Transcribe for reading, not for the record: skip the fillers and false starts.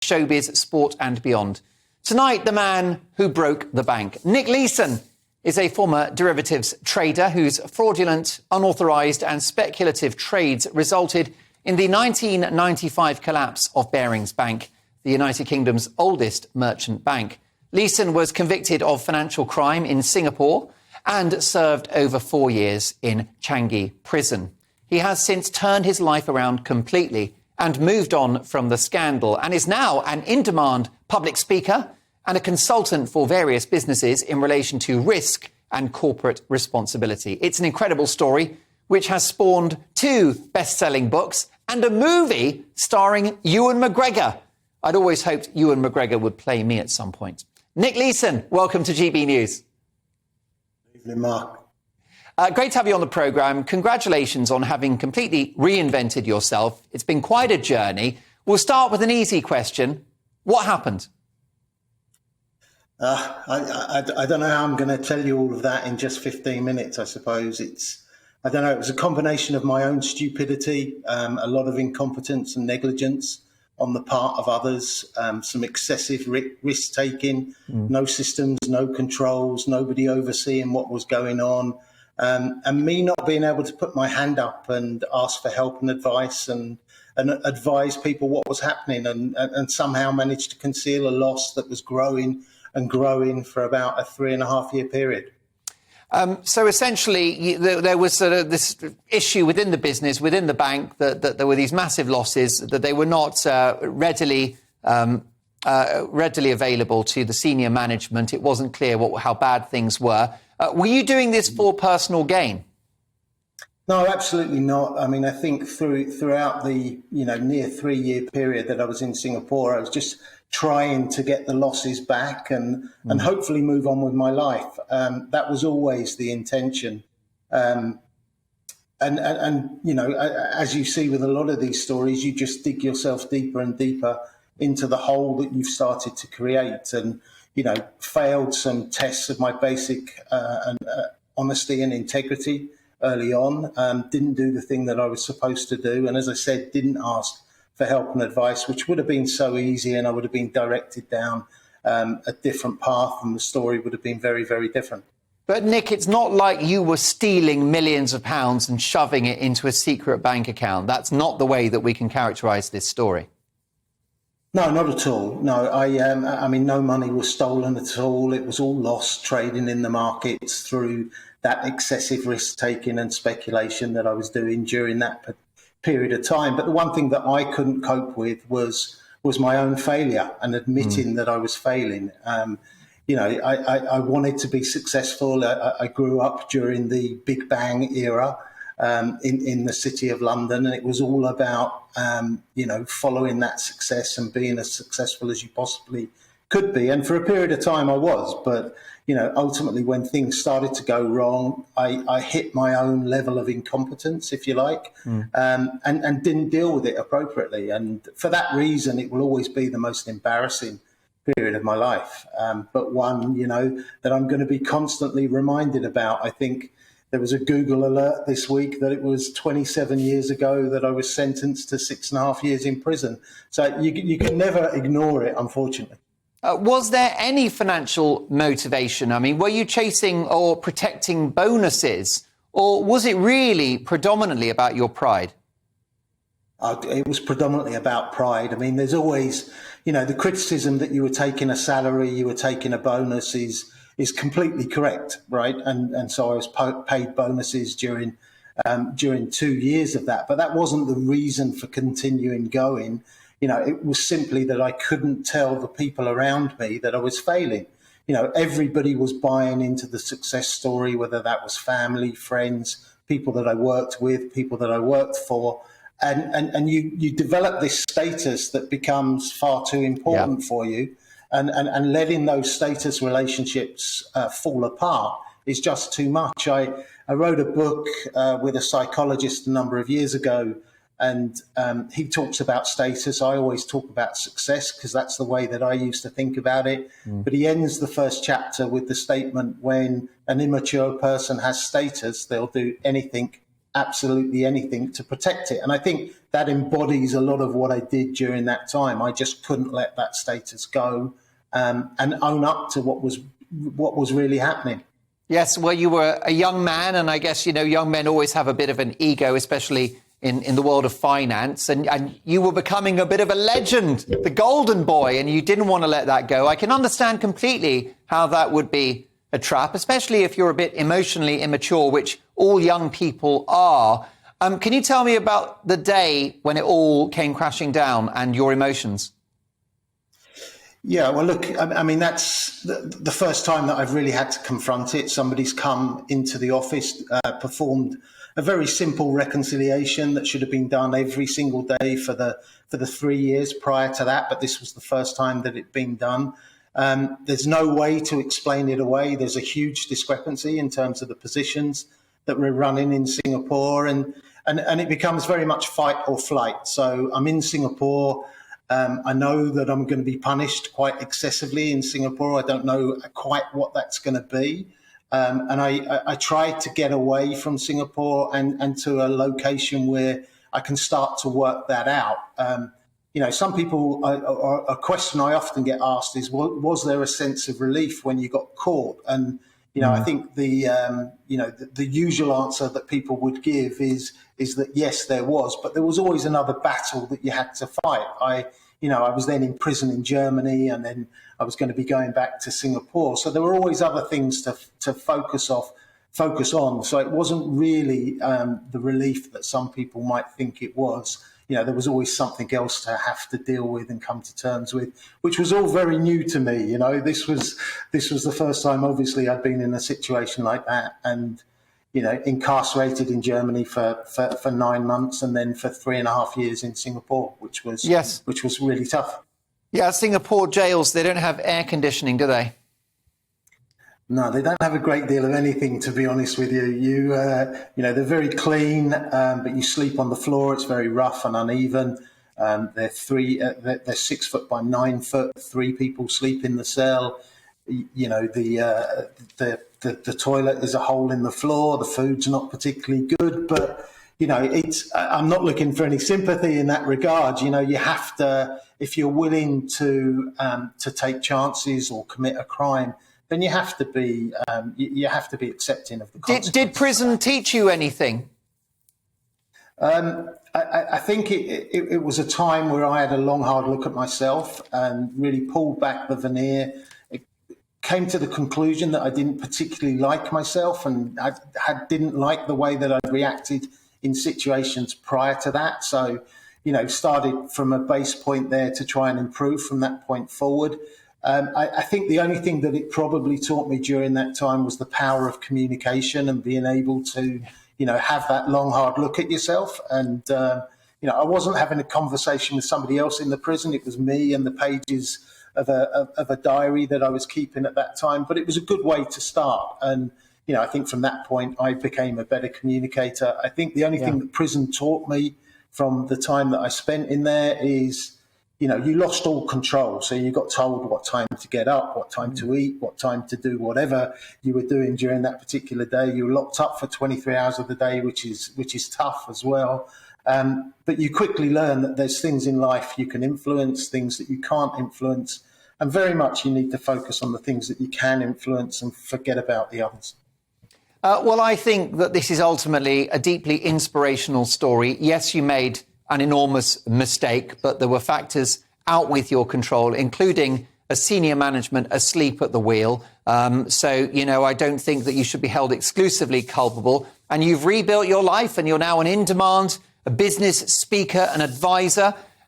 showbiz, sport and beyond. Tonight, the man who broke the bank. Nick Leeson is a former derivatives trader whose fraudulent, unauthorised and speculative trades resulted in the 1995 collapse of Barings Bank, the United Kingdom's oldest merchant bank. Leeson was convicted of financial crime in Singapore and served over 4 years in Changi prison. He has since turned his life around completely and moved on from the scandal and is now an in-demand public speaker and a consultant for various businesses in relation to risk and corporate responsibility. It's an incredible story which has spawned 2 best-selling books and a movie starring Ewan McGregor. I'd always hoped Ewan McGregor would play me at some point. Nick Leeson, welcome to GB News. Good evening, Mark. Great to have you on the programme. Congratulations on having completely reinvented yourself. It's been quite a journey. We'll start with an easy question. What happened? I don't know how I'm going to tell you all of that in just 15 minutes, I suppose. It was a combination of my own stupidity, a lot of incompetence and negligence on the part of others, some excessive risk-taking, no systems, no controls, nobody overseeing what was going on. And me not being able to put my hand up and ask for help and advice and advise people what was happening and somehow managed to conceal a loss that was growing and growing for about a 3.5-year period. So essentially, there was sort of this issue within the business, within the bank, that there were these massive losses, that they were not readily available to the senior management. It wasn't clear how bad things were. Were you doing this for personal gain? No, absolutely not. I mean, I think throughout the near 3-year period that I was in Singapore, I was just trying to get the losses back and hopefully move on with my life. That was always the intention. And as you see with a lot of these stories, you just dig yourself deeper and deeper into the hole that you've started to create, and failed some tests of my basic honesty and integrity early on. Didn't do the thing that I was supposed to do, and as I said, didn't ask for help and advice, which would have been so easy, and I would have been directed down a different path, and the story would have been very, very different. But Nick, it's not like you were stealing millions of pounds and shoving it into a secret bank account. That's not the way that we can characterise this story. No, not at all. No, I mean, no money was stolen at all. It was all lost trading in the markets through that excessive risk-taking and speculation that I was doing during that period of time. But the one thing that I couldn't cope with was my own failure and admitting that I was failing. I wanted to be successful. I grew up during the Big Bang era in the City of London, and it was all about following that success and being as successful as you possibly could be. And for a period of time I was, but ultimately when things started to go wrong, I hit my own level of incompetence, if you like, and didn't deal with it appropriately. And for that reason, it will always be the most embarrassing period of my life, but one that I'm going to be constantly reminded about. I think there was a Google alert this week that it was 27 years ago that I was sentenced to 6.5 years in prison. So you can never ignore it, unfortunately. Was there any financial motivation? I mean, were you chasing or protecting bonuses, or was it really predominantly about your pride? It was predominantly about pride. I mean, there's always, the criticism that you were taking a salary, you were taking a bonus is completely correct, right? And so I was paid bonuses during 2 years of that, but that wasn't the reason for continuing going. It was simply that I couldn't tell the people around me that I was failing. Everybody was buying into the success story, whether that was family, friends, people that I worked with, people that I worked for. And you develop this status that becomes far too important for you. And letting those status relationships fall apart is just too much. I wrote a book with a psychologist a number of years ago, and he talks about status. I always talk about success because that's the way that I used to think about it. But he ends the first chapter with the statement, when an immature person has status, they'll do anything absolutely anything to protect it. And I think that embodies a lot of what I did during that time. I just couldn't let that status go, and own up to what was really happening. Yes, well, you were a young man, and I guess, young men always have a bit of an ego, especially in the world of finance, and you were becoming a bit of a legend, the golden boy, and you didn't want to let that go. I can understand completely how that would be a trap, especially if you're a bit emotionally immature, which all young people are. Can you tell me about the day when it all came crashing down and your emotions? Yeah, well, look, I mean, that's the first time that I've really had to confront it. Somebody's come into the office, performed a very simple reconciliation that should have been done every single day for the 3 years prior to that, but this was the first time that it'd been done. There's no way to explain it away. There's a huge discrepancy in terms of the positions that we're running in Singapore, and it becomes very much fight or flight. So I'm in Singapore. I know that I'm going to be punished quite excessively in Singapore. I don't know quite what that's going to be. And I tried to get away from Singapore and to a location where I can start to work that out. Some people, a question I often get asked is, was there a sense of relief when you got caught? And, I think the usual answer that people would give is that, yes, there was, but there was always another battle that you had to fight. I was then in prison in Germany, and then I was going to be going back to Singapore. So there were always other things to focus on. So it wasn't really the relief that some people might think it was. There was always something else to have to deal with and come to terms with, which was all very new to me. This was the first time, obviously, I'd been in a situation like that, and incarcerated in Germany for 9 months, and then for 3.5 years in Singapore, which was really tough. Yeah, Singapore jails, they don't have air conditioning, do they? No, they don't have a great deal of anything, to be honest with you. They're very clean, but you sleep on the floor. It's very rough and uneven. They're 6 foot by 9 foot. 3 people sleep in the cell. The toilet is a hole in the floor. The food's not particularly good, but I'm not looking for any sympathy in that regard. You have to, if you're willing to take chances or commit a crime, then you have to be accepting of the consequences. Did prison teach you anything? I think it was a time where I had a long, hard look at myself and really pulled back the veneer. It came to the conclusion that I didn't particularly like myself, and I didn't like the way that I reacted in situations prior to that. So, started from a base point there to try and improve from that point forward. I think the only thing that it probably taught me during that time was the power of communication and being able to, have that long, hard look at yourself. And, I wasn't having a conversation with somebody else in the prison. It was me and the pages of a diary that I was keeping at that time. But it was a good way to start. And, I think from that point, I became a better communicator. I think the only thing that prison taught me from the time that I spent in there is, you lost all control. So you got told what time to get up, what time to eat, what time to do whatever you were doing during that particular day. You were locked up for 23 hours of the day, which is tough as well. But you quickly learn that there's things in life you can influence, things that you can't influence. And very much you need to focus on the things that you can influence and forget about the others. Well, I think that this is ultimately a deeply inspirational story. Yes, you made an enormous mistake, but there were factors out with your control, including a senior management asleep at the wheel. So, I don't think that you should be held exclusively culpable. And you've rebuilt your life, and you're now an in-demand, a business speaker, an advisor.